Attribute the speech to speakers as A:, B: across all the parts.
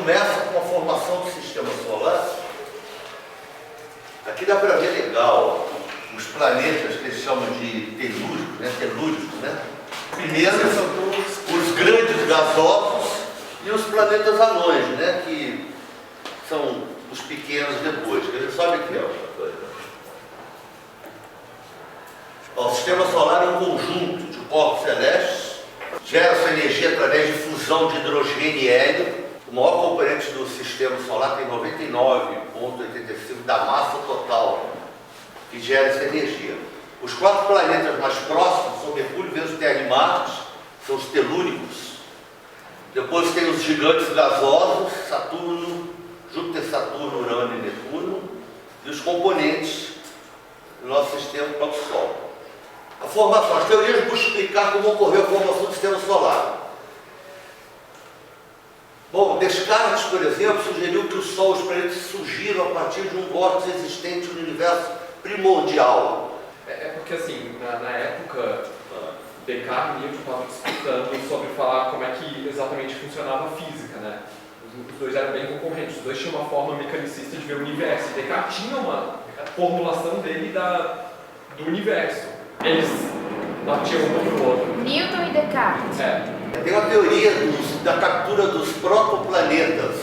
A: começa com a formação do sistema solar. Aqui dá para ver legal os planetas que eles chamam de telúricos, né? Primeiro os grandes gasosos e os planetas anões, né? Que são os pequenos depois. Ele sobe aqui, ó. O sistema solar é um conjunto de corpos celestes, gera sua energia através de fusão de hidrogênio e hélio. O maior componente do sistema solar tem 99,85% da massa total que gera essa energia. Os 4 planetas mais próximos são Mercúrio, Vênus, Terra e Marte, são os telúricos. Depois tem os gigantes gasosos, Saturno, Júpiter, Saturno, Urano e Netuno, e os componentes do nosso sistema, o próprio Sol. A formação, as teorias buscam explicar como ocorreu a formação do sistema solar. Bom, Descartes, por exemplo, sugeriu que o Sol e os planetas surgiram a partir de um vórtice existente no universo primordial.
B: É porque, assim, na época, Descartes e Newton estavam disputando sobre falar como é que exatamente funcionava a física, né? Os dois eram bem concorrentes, os dois tinham uma forma mecanicista de ver o universo. E Descartes tinha uma formulação dele do universo. Eles batiam um no outro.
C: Newton e Descartes.
A: Tem uma teoria da captura dos protoplanetas.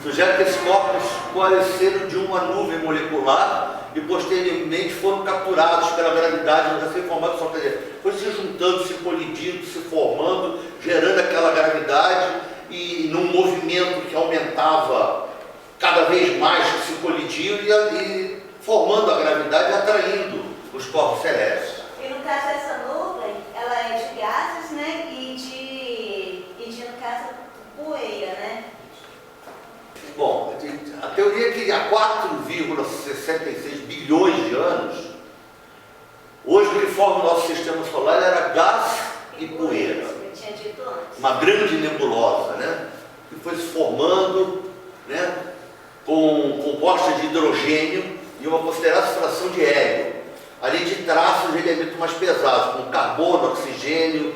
A: Sugere que esses corpos coalesceram de uma nuvem molecular e posteriormente foram capturados pela gravidade da formação, quer dizer, foram se juntando, se colidindo, se formando, gerando aquela gravidade e num movimento que aumentava cada vez mais, que se colidiam e formando a gravidade e atraindo os corpos celestes.
D: E no caso dessa nuvem, ela é de gases, né? E no caso, poeira, né?
A: Bom, a teoria é que há 4,66 bilhões de anos, hoje o que forma o nosso sistema solar era gás e poeira.
D: Eu tinha dito antes.
A: Uma grande nebulosa, né? Que foi se formando, né? Composta de hidrogênio e uma considerável fração de hélio, além de traços de elementos mais pesados, como carbono, oxigênio,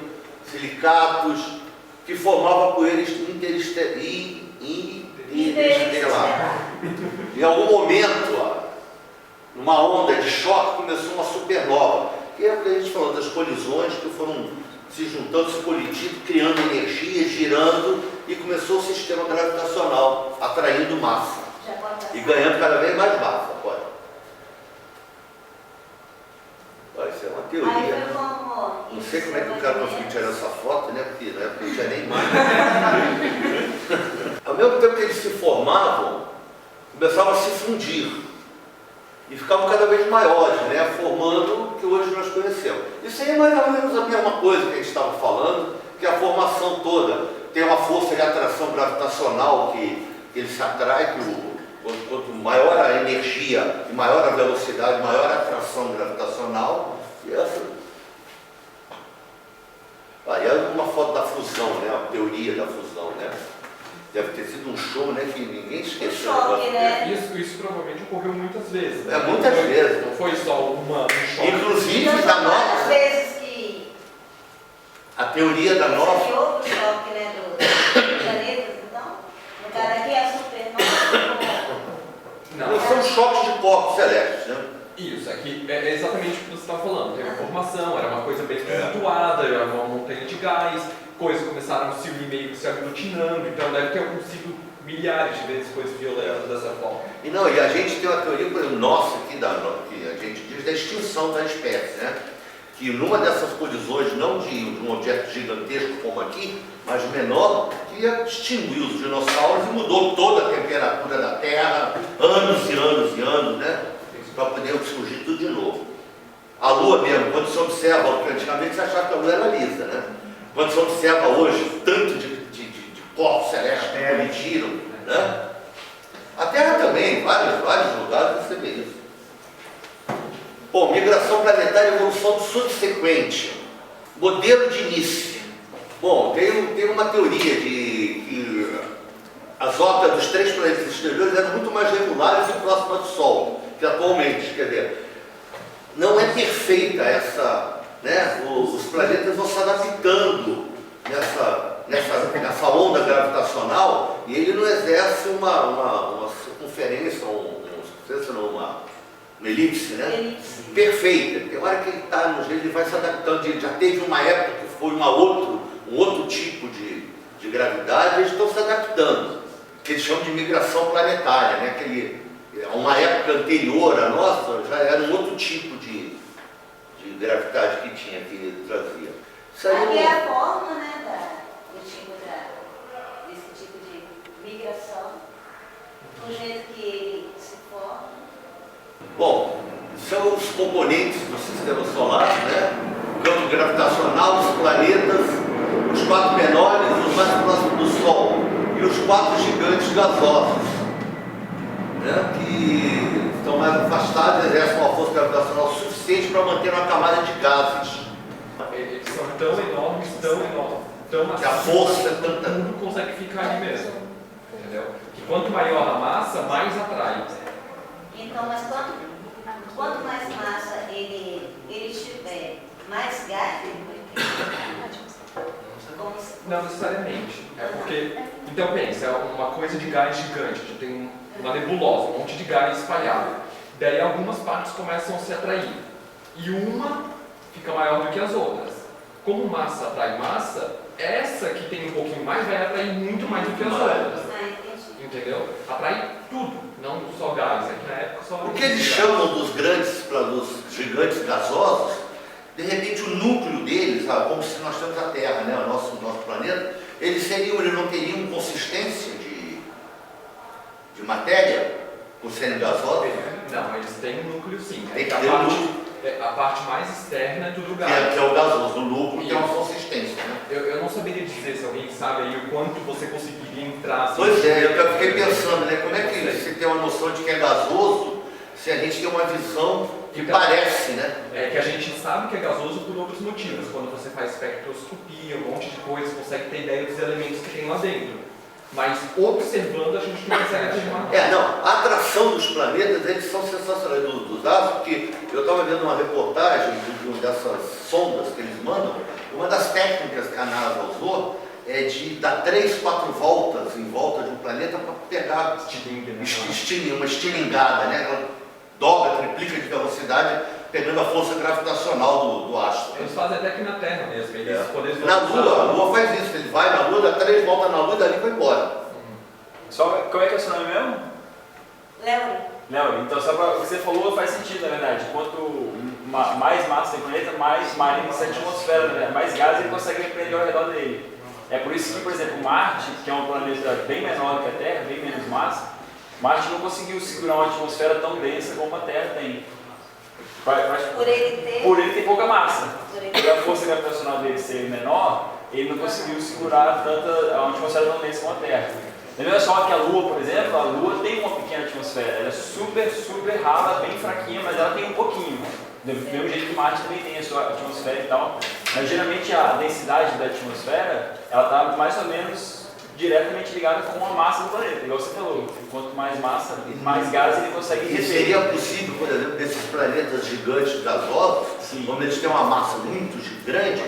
A: silicatos, que formavam a poeira interestelar. Em algum momento, numa onda de choque, começou uma supernova, que é o que a gente falou das colisões que foram se juntando, se colidindo, criando energia, girando, e começou o sistema gravitacional, atraindo massa e ganhando cada vez mais massa. Isso é uma teoria, né? Não sei como é que o cara conseguiu tirar essa foto, né? Porque na época não tinha nem imagem. Ao mesmo tempo que eles se formavam, começavam a se fundir e ficavam cada vez maiores, né? Formando o que hoje nós conhecemos. Isso aí é mais ou menos a mesma coisa que a gente estava falando, que a formação toda tem uma força de atração gravitacional que ele se atrai, quanto maior a energia e maior a velocidade, maior a atração gravitacional. E essa aí é uma foto da fusão, né? A teoria da fusão, né? Deve ter sido um show, né? Que ninguém esqueceu.
D: Um choque, né?
B: Isso provavelmente ocorreu muitas vezes. Né?
A: Muitas vezes.
B: Não foi só um choque.
A: Inclusive
D: Então,
A: da
D: várias
A: nossa.
D: vezes que
A: A teoria da nossa.
D: houve o choque, né? Dos planetas, então. No caso aqui é a supernova.
A: Não são choques de corpos celestes, né?
B: Isso, aqui é exatamente o que você está falando. Teve a formação, era uma coisa bem flutuada, era uma montanha de gás, coisas começaram a se unir meio que se aglutinando, então deve ter acontecido milhares de vezes coisas violentas dessa forma.
A: E a gente tem uma teoria, por exemplo, nossa aqui, que a gente diz da extinção da espécie, né? Que numa dessas colisões, não de um objeto gigantesco como aqui, mas menor, que extinguiu os dinossauros e mudou toda a temperatura da Terra, anos e anos e anos, né? Para poder surgir tudo de novo. A Lua mesmo, quando se observa, porque antigamente você achava que a Lua era lisa, né? Quando se observa hoje tanto de corpos celestes que colidiram, né? A Terra também, vários lugares você vê isso. Bom, migração planetária e evolução subsequente. Modelo de início. Bom, tem uma teoria de que as órbitas dos 3 planetas exteriores eram muito mais regulares e próximas do Sol, que atualmente, quer dizer, não é perfeita essa, né? Os planetas vão se adaptando nessa nessa onda gravitacional e ele não exerce uma circunferência, uma elipse, né?
D: Elipse.
A: Perfeita. Tem hora que ele está no jeito, ele vai se adaptando. Ele já teve uma época que foi um outro tipo de gravidade, eles estão se adaptando, que eles chamam de migração planetária, né? Uma época anterior à nossa já era um outro tipo de gravidade que tinha, que ele trazia. Isso aí
D: Aqui é a forma, né, desse tipo de migração, o jeito que ele se forma.
A: Bom, são os componentes do sistema solar, né? O campo gravitacional, os planetas, os 4 menores, os mais próximos do Sol, e os 4 gigantes gasosos, né? Que estão mais afastados, exercem uma força gravitacional suficiente para manter uma camada de gases.
B: Eles são tão enormes, tão
A: Que a força é tanta.
B: tudo consegue ficar ali mesmo. Entendeu? Que quanto maior a massa, mais atrai.
D: Então, mas quanto mais massa ele tiver, mais gás
B: Não necessariamente. É porque, então pensa, é uma coisa de gás gigante, a gente tem uma nebulosa, um monte de gás espalhado. Daí algumas partes começam a se atrair. E uma fica maior do que as outras. Como massa atrai massa, essa que tem um pouquinho mais vai atrair muito mais do que as outras. Entendeu? Atrai tudo, não só gás. Aqui na época só.
A: O que eles chamam dos gigantes gasosos, de repente o núcleo deles, sabe, como se nós temos a Terra, né, o nosso planeta, eles não teriam consistência de matéria por serem gasosos?
B: Não, eles têm um núcleo sim.
A: Tem que ter um núcleo.
B: A parte mais externa é tudo gás.
A: Que é o gasoso, o núcleo tem uma consistência, né?
B: Eu não saberia dizer se alguém sabe aí o quanto você conseguiria entrar. Assim,
A: pois é, eu fiquei pensando, né? Como é que você tem uma noção de que é gasoso se a gente tem uma visão que
B: então,
A: parece, né?
B: É que a gente sabe que é gasoso por outros motivos. Quando você faz espectroscopia, um monte de coisa, consegue ter ideia dos elementos que tem lá dentro. Mas observando a gente não consegue afirmar.
A: A atração dos planetas, eles são sensacionais dos astros, porque eu estava vendo uma reportagem de uma dessas sondas que eles mandam. Uma das técnicas que a NASA usou é de dar 3, 4 voltas em volta de um planeta para pegar uma estilingada, né? Ela dobra, triplica de velocidade, pegando a força gravitacional do astro.
B: Eles fazem até aqui na Terra mesmo.
A: Na Lua, a Lua faz isso, ele vai na Lua, dá 3 voltas na Lua e dali vai embora.
C: Só, como é que é o seu nome mesmo? Léo, então só para o que você falou faz sentido, na verdade. Quanto mais massa tem o planeta, mais essa atmosfera, né? Mais gás ele consegue prender ao redor dele. É por isso que, por exemplo, Marte, que é um planeta bem menor que a Terra, bem menos massa, Marte não conseguiu segurar uma atmosfera tão densa como a Terra tem. Por ele ter pouca massa. Por a força gravitacional dele ser menor, ele não conseguiu segurar uma atmosfera tão densa como a Terra. Lembra só que a Lua, por exemplo, a Lua tem uma pequena atmosfera. Ela é super rala, bem fraquinha, mas ela tem um pouquinho. Do mesmo jeito que Marte também tem a sua atmosfera e tal. Mas geralmente a densidade da atmosfera, ela está mais ou menos diretamente ligada com a massa do planeta. Igual você falou, quanto mais massa, mais gás ele consegue
A: reter. E seria possível, por exemplo, desses planetas gigantes gasosos, como eles têm uma massa muito grande,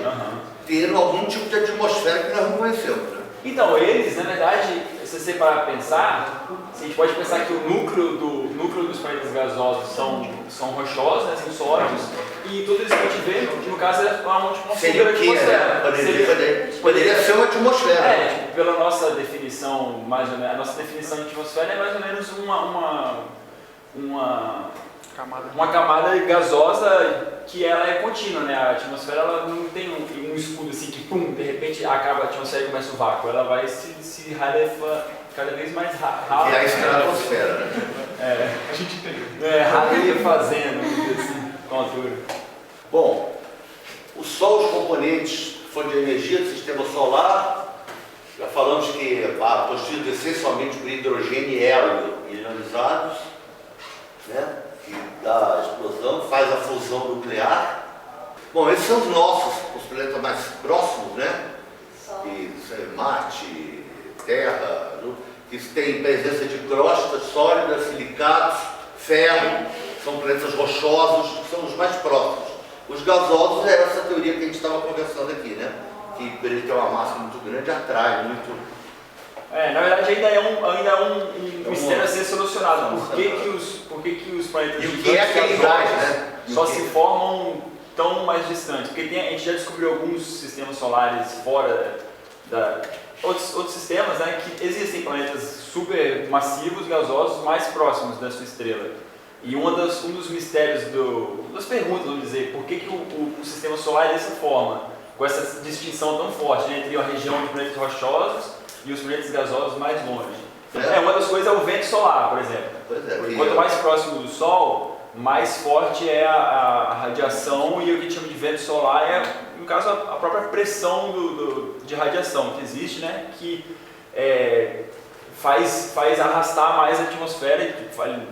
A: ter algum tipo de atmosfera que nós não conhecemos, né?
C: Então, eles, na verdade, se você parar para pensar, a gente pode pensar que o núcleo dos planetas gasosos são rochosos, né, são sólidos, e tudo isso que a gente vê, no caso, é uma atmosfera.
A: Seria o quê, né? Poderia ser uma atmosfera.
C: Tipo, pela nossa definição, mais ou menos, a nossa definição de atmosfera é mais ou menos uma camada gasosa que ela é contínua, né? A atmosfera ela não tem um escudo assim que, pum, de repente acaba a atmosfera e começa o vácuo. Ela vai se rarefando cada vez mais rápido.
A: E a estratosfera, né?
B: A gente tem.
C: Rarefazendo, assim, com a altura.
A: Bom, o Sol, os componentes, fonte de energia do sistema solar, já falamos que constituído essencialmente por hidrogênio e hélio ionizados, né? Que dá a explosão, faz a fusão nuclear. Bom, esses são os planetas mais próximos, né? Marte, Terra, que tem presença de crostas sólidas, silicatos, ferro, são planetas rochosos, que são os mais próximos. Os gasosos é essa teoria que a gente estava conversando aqui, né? Que ele tem uma massa muito grande, atrai muito.
C: Na verdade ainda é um mistério a ser solucionado. Por que os planetas
A: E o que é aquele gás, né?
C: só se formam tão mais distantes? Porque a gente já descobriu alguns sistemas solares fora outros sistemas, né, que existem planetas super massivos, gasosos, mais próximos da sua estrela. E um dos mistérios das perguntas, vamos dizer, por que o sistema solar é dessa forma, com essa distinção tão forte, né, entre a região de planetas rochosos e os planetas gasosos mais longe. Uma das coisas é o vento solar, por exemplo.
A: Pois é,
C: Quanto mais próximo do Sol, mais forte é a radiação, e o que a gente chama de vento solar é, no caso, a própria pressão de radiação que existe, né, que faz arrastar mais a atmosfera, e,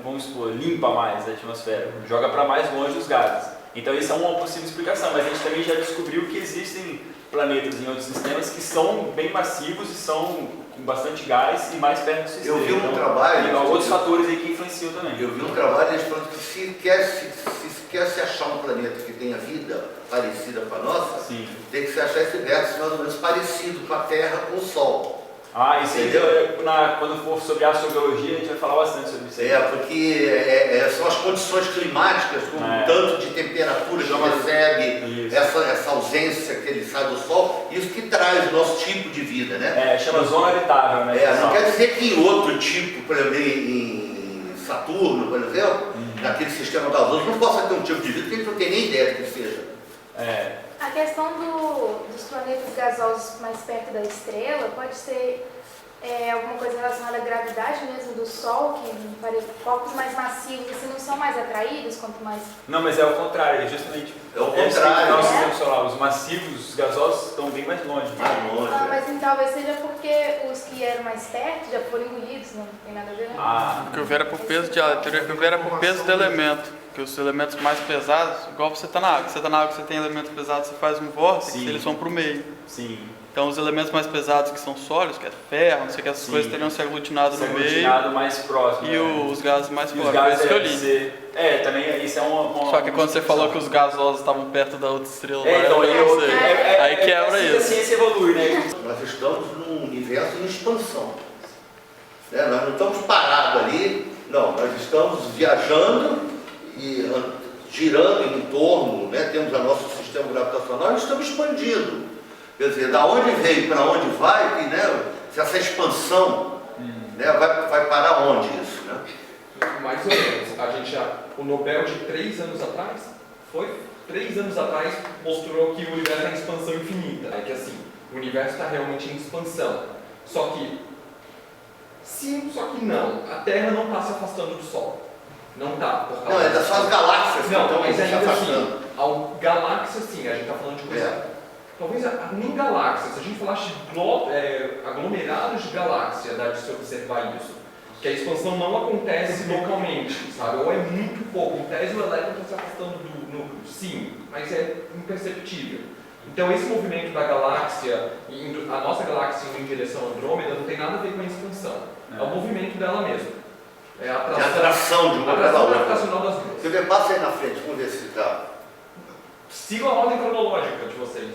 C: vamos supor, limpa mais a atmosfera, joga para mais longe os gases. Então isso é uma possível explicação, mas a gente também já descobriu que existem planetas em outros sistemas que são bem massivos e são com bastante gás e mais perto do sistema.
A: Eu vi um trabalho...
C: Tem outros fatores aí que influenciam também.
A: Eu vi um trabalho eles falando que se quer se achar um planeta que tenha vida parecida com a nossa,
C: Sim.
A: tem que se achar esse verso mais ou menos parecido com a Terra, com o Sol.
C: Isso aí, quando for sobre astrobiologia, a gente vai falar bastante sobre isso aí.
A: Porque são as condições climáticas, com o tanto de temperatura que recebe, essa ausência que ele sai do Sol, isso que traz o nosso tipo de vida, né?
C: Chama zona habitável, né?
A: Não quer dizer que em outro tipo, por exemplo, em Saturno, por exemplo, naquele sistema gasoso, não possa ter um tipo de vida que a gente não tem nem ideia de que seja.
E: A questão dos planetas gasosos mais perto da estrela pode ser alguma coisa relacionada à gravidade mesmo do Sol, que corpos mais massivos assim, não são mais atraídos quanto mais...
C: Não, mas é o contrário, justamente.
A: É o contrário.
C: No sistema solar, os massivos, os gasosos estão bem mais longe.
A: Mais longe.
E: Mas então, talvez seja porque os que eram mais perto já foram engolidos, não tem nada a ver, né?
F: Porque o Vera por peso a teoria que o Vera por peso do elemento. Que os elementos mais pesados, igual você está na água. Você está na água, você tem elementos pesados, você faz um vórtice, eles vão para o meio.
C: Sim.
F: Então os elementos mais pesados que são sólidos, que é ferro, não sei o que, essas coisas teriam se aglutinado no meio.
C: Mais próximo.
F: E os gases mais fortes.
C: Gases
F: isso que eu li.
C: Também isso é uma
F: Só que quando você falou que os gasosos estavam perto da outra estrela,
C: aí
F: quebra isso.
C: A ciência evolui, né?
A: Nós estamos num universo em expansão. Nós não estamos parados ali, não, nós estamos viajando e girando em torno, né? Temos o nosso sistema gravitacional e estamos expandindo. Quer dizer, da onde veio para onde vai, né? Se essa expansão né? vai parar onde isso? Né?
B: Mais ou menos. O Nobel de 3 anos atrás, 3 anos atrás, mostrou que o universo está em expansão infinita. É que assim, o universo está realmente em expansão. Só que não. A Terra não está se afastando do Sol. Não está.
A: Não, é só as galáxias que estão
B: mas
A: se
B: ainda
A: afastando.
B: Assim, galáxia sim, a gente está falando de coisa... Talvez nem galáxias, se a gente falasse de aglomerados de galáxia, dá de se observar isso. Que a expansão não acontece localmente, sabe? Ou é muito pouco. Em tese, o elétron está se afastando do núcleo, sim, mas é imperceptível. Então, esse movimento da galáxia, a nossa galáxia indo em direção a Andrômeda, não tem nada a ver com a expansão. É o movimento dela mesmo. É a
A: atração de uma pela outra.
B: Gravitacional das duas.
A: Você vê, passa aí na frente, vamos ver se está.
B: Siga a ordem cronológica de vocês.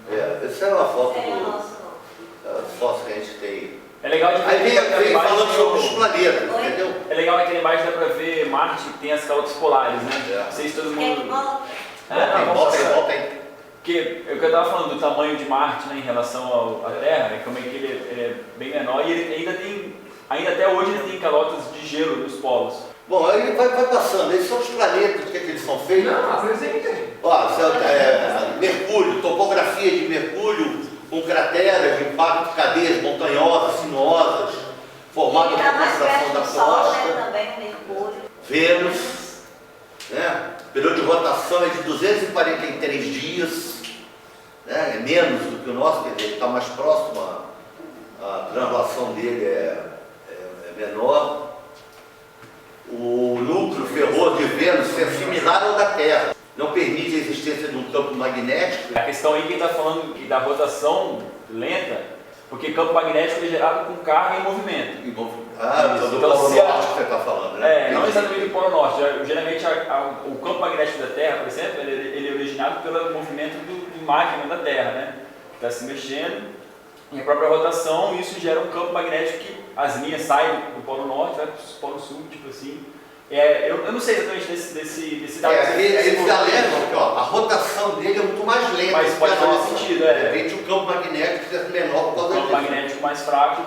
A: Essa é uma foto das fotos que a gente tem.
C: É legal de ver.
A: Aí vem falando sobre os planetas, entendeu?
C: É legal naquela imagem, dá pra ver Marte, que tem as calotas polares, né? Vocês todo mundo.
A: Volta aí.
C: Porque o que eu estava falando do tamanho de Marte, né, em relação à Terra, como é que ele é bem menor e ele ainda até hoje ele tem calotas de gelo nos polos.
A: Bom, aí vai passando, esses são os planetas, o que eles são feitos?
B: Não, apresentem.
A: Mercúrio, topografia de Mercúrio, com crateras de impacto de cadeias montanhosas, sinuosas, formada por concentração da crosta.
D: Também Mercúrio.
A: Vênus, né? O período de rotação é de 243 dias, né? É menos do que o nosso, quer dizer, ele está mais próximo, a translação dele é menor. O núcleo ferroso de Vênus é similar ao da Terra, não permite a existência de um campo magnético.
C: A questão aí que está falando da rotação lenta, porque campo magnético é gerado com carga em movimento.
A: Do
C: Então,
A: Polo Norte que você está falando, né?
C: Não exatamente do Polo Norte. Geralmente o campo magnético da Terra, por exemplo, ele é originado pelo movimento do magma da Terra, né? está se mexendo, e a própria rotação, isso gera um campo magnético que as linhas saem do polo norte, vai para o polo sul, tipo assim. Eu não sei exatamente desse dado.
A: Eles alegam que a rotação dele é muito mais lenta.
C: Mas pode fazer sentido,
A: De repente o campo magnético é menor por causa disso.
C: O campo magnético mais fraco,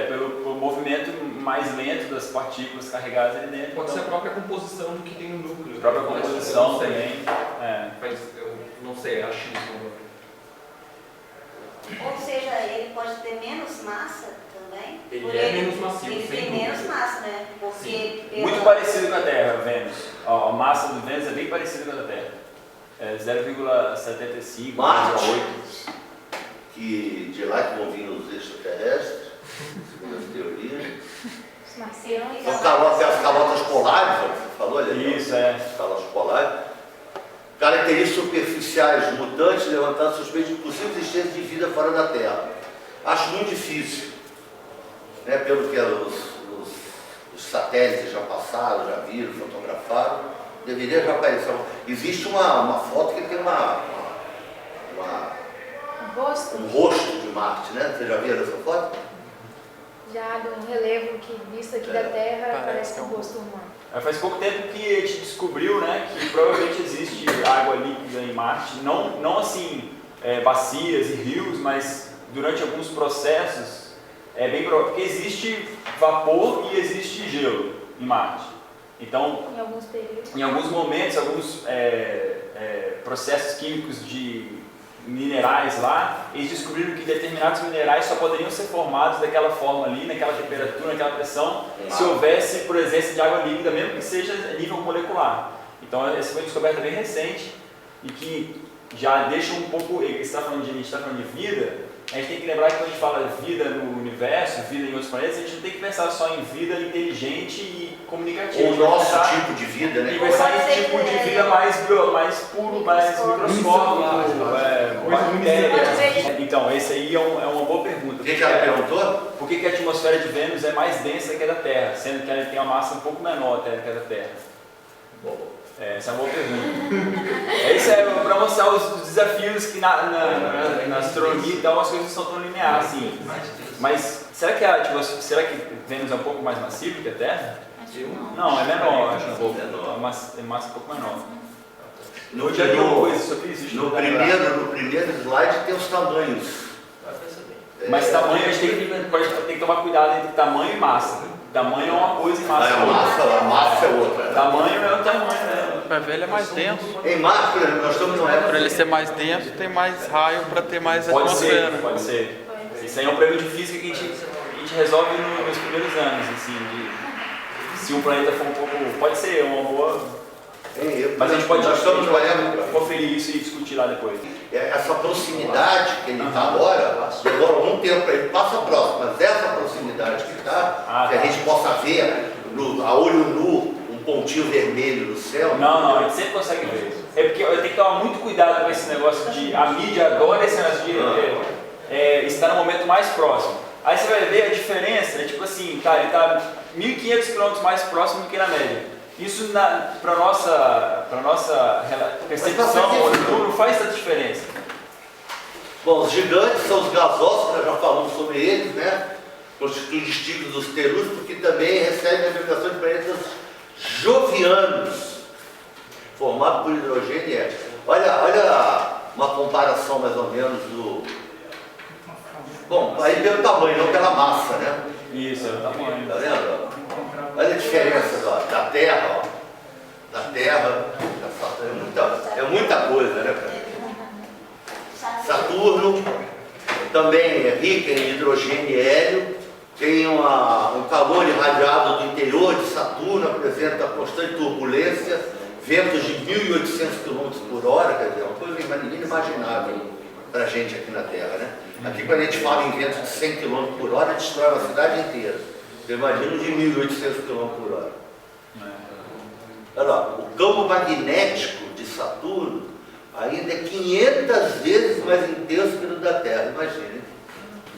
C: pelo movimento mais lento das partículas carregadas ali dentro.
B: Pode ser a própria composição do que tem no núcleo.
C: A própria composição também.
B: Eu não sei, acho isso.
D: Ou seja, ele pode ter menos massa também?
B: Ele é menos macio,
D: Ele
B: sem
D: tem
B: dúvida.
D: menos massa, né? Porque
C: Muito parecido com a Terra, Vênus. A massa do Vênus é bem parecida com a da Terra. É 0,75,
A: Marte,
C: 0,8.
A: que de lá que vão vir os extraterrestres, segundo as teorias.
E: Os marcianos.
A: As calotas polares, você falou ali?
C: Isso, é.
A: As calotas polares. Características superficiais mutantes levantando suspeitas de possível existência de vida fora da Terra. Acho muito difícil, né? Pelo que os satélites já passaram, já viram, fotografaram, deveria já aparecer. Existe uma foto que tem
E: Um rosto
A: um rosto de Marte, né? Você já viu essa foto?
E: já de um relevo que visto aqui da Terra parece
F: que é
E: um
F: um
E: rosto humano.
C: Faz pouco tempo que a gente descobriu, né, que provavelmente existe água líquida em Marte, não assim bacias e rios, mas durante alguns processos é bem provável, porque existe vapor e existe gelo em Marte. Então,
E: Em alguns períodos.
C: em alguns momentos, alguns processos químicos de minerais lá, eles descobriram que determinados minerais só poderiam ser formados daquela forma ali, naquela temperatura, naquela pressão, se houvesse presença de água líquida, mesmo que seja a nível molecular. Então essa foi uma descoberta bem recente e que já deixa um pouco, a gente está falando de vida, a gente tem que lembrar que quando a gente fala vida no universo, vida em outros planetas, a gente não tem que pensar só em vida inteligente e comunicativa.
A: Ou o nosso tipo de vida, né?
C: E pensar em tipo de vida mais puro, mais microscópico, bactéria. Então, esse aí é uma boa pergunta.
A: O que ela perguntou?
C: Por que a atmosfera de Vênus é mais densa que a da Terra, sendo que ela tem uma massa um pouco menor até que a da Terra? Essa é uma boa pergunta. Isso é para mostrar os desafios que na astronomia então as coisas não são tão lineares assim. Mas será que Vênus é um pouco mais massivo que a Terra? Não, é menor, acho um pouco. É massa um pouco menor.
A: No primeiro slide tem os tamanhos.
C: Mas tamanho, a gente tem que tomar cuidado entre tamanho e massa. Tamanho é uma coisa e massa é outra.
A: A massa é outra.
C: Tamanho é o tamanho, né?
F: Para ver ele é mais denso.
A: Em Marte, por exemplo, nós estamos numa época.
F: Para ele ser mais denso, tem mais raio para ter mais atmosfera.
C: Pode ser. Isso aí é um problema de física que a gente resolve nos primeiros anos, assim, se o planeta for um pouco. Pode ser uma boa. Mas a gente pode conferir isso e discutir lá depois.
A: Essa proximidade que ele está agora, demora algum tempo para ele passa próximo, mas essa proximidade que está, que a gente possa ver a olho nu um pontinho vermelho no céu.
C: Não, a gente sempre consegue ver. É porque eu tenho que tomar muito cuidado com esse negócio de a mídia adora esse negócio de estar no momento mais próximo. Aí você vai ver a diferença, né? Tipo assim, ele está 1.500 km mais próximo do que na média. Isso para nossa percepção não faz tanta diferença.
A: Bom, os gigantes são os gasosos, nós já falamos sobre eles, né? Constituem distintos dos telúrios, porque também recebem a vibração de planetas jovianos, formados por hidrogênio e hélio. Olha uma comparação mais ou menos do. Bom, aí pelo tamanho, não pela massa, né?
C: Isso, é o tamanho.
A: Tá vendo? Olha a diferença da Terra, ó. Da Terra, é muita coisa, né, cara? Saturno também é rica em hidrogênio e hélio, tem um calor irradiado do interior de Saturno, apresenta constante turbulência, ventos de 1.800 km por hora, quer dizer, uma coisa inimaginável para a gente aqui na Terra, né? Aqui quando a gente fala em ventos de 100 km por hora, destrói uma cidade inteira. Você imagina de 1.800 km por hora. Olha lá, o campo magnético de Saturno ainda é 500 vezes mais intenso que o da Terra, imagine.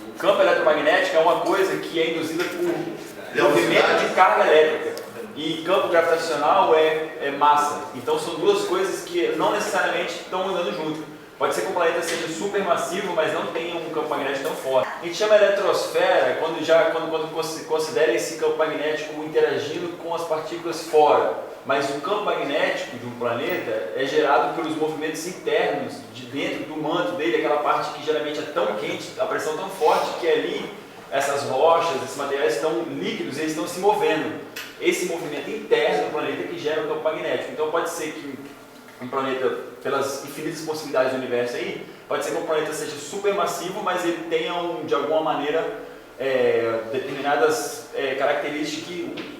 C: O campo eletromagnético é uma coisa que é induzida por movimento de carga elétrica. E campo gravitacional é massa. Então são duas coisas que não necessariamente estão andando junto. Pode ser que o planeta seja supermassivo, mas não tenha um campo magnético tão forte. A gente chama eletrosfera quando considera esse campo magnético interagindo com as partículas fora. Mas o campo magnético de um planeta é gerado pelos movimentos internos de dentro do manto dele, aquela parte que geralmente é tão quente, a pressão tão forte que ali essas rochas, esses materiais estão líquidos, eles estão se movendo. Esse movimento interno do planeta que gera o campo magnético. Então pode ser que um planeta, pelas infinitas possibilidades do universo aí, pode ser que um planeta seja supermassivo, mas ele tenha de alguma maneira determinadas características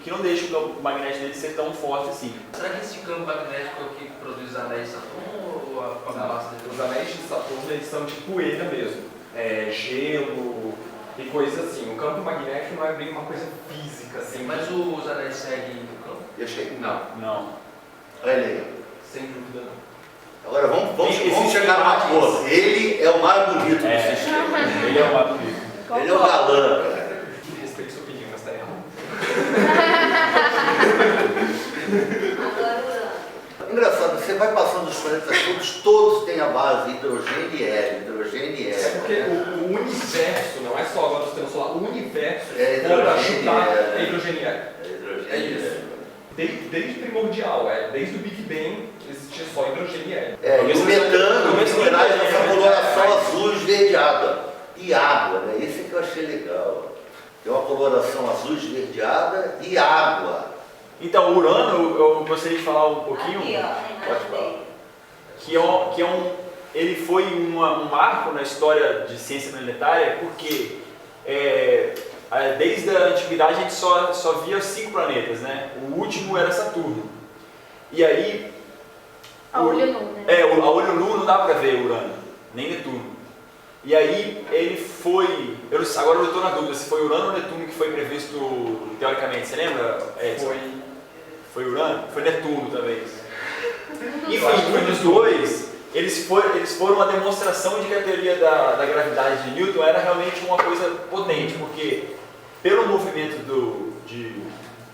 C: que não deixam o campo magnético dele ser tão forte assim.
G: Será que esse campo magnético é o que produz os anéis de Saturno ou a massa dele?
B: Os anéis de Saturno eles são de poeira mesmo, gelo e coisas assim. O campo magnético não é bem uma coisa física assim.
G: Mas os anéis seguem o campo?
A: Eu achei.
C: Não.
A: Olha aí.
B: Sem dúvida não.
A: Agora vamos chegar numa coisa. Ele é o mais bonito do sistema.
C: Ele é o mais bonito.
A: Ele é o galã, cara.
B: Respeito sua opinião, mas tá errado.
D: Agora,
A: Engraçado, você vai passando os planetas todos têm a base hidrogênio e hélio, hidrogênio e
B: É
A: hélio.
B: porque o universo, não é só agora o sistema solar, o universo
A: É
B: para
A: hidrogênio e
B: chutar
A: hélio.
B: é hidrogênio e hélio.
A: É hidrogênio
B: É
A: e
B: isso.
A: hélio.
B: Desde primordial, desde o Big Bang existia só hidrogênio e hélio.
A: E o metano, essa coloração azul esverdeada. E água, né? Esse que eu achei legal. Tem uma coloração azul esverdeada e água.
C: Então, o Urano, eu gostaria de falar um pouquinho,
D: aqui, ó,
A: Pode falar.
C: ele foi um marco na história de ciência planetária, porque desde a antiguidade a gente só via 5 planetas, né? O último era Saturno. E aí...
E: A olho nu, né?
C: A olho nu não dá para ver Urano, nem Netuno. E aí ele foi... agora eu estou na dúvida se foi Urano ou Netuno que foi previsto teoricamente. Você lembra? Foi Urano? Foi Netuno, talvez. Enfim, um dos dois, eles foram uma demonstração de que a teoria da gravidade de Newton era realmente uma coisa potente, porque pelo movimento de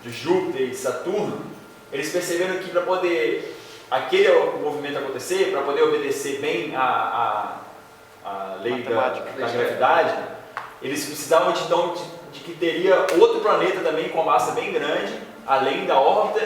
C: Júpiter e Saturno, eles perceberam que para poder aquele movimento acontecer, para poder obedecer bem a lei da gravidade, eles precisavam de que teria outro planeta também com uma massa bem grande, além da órbita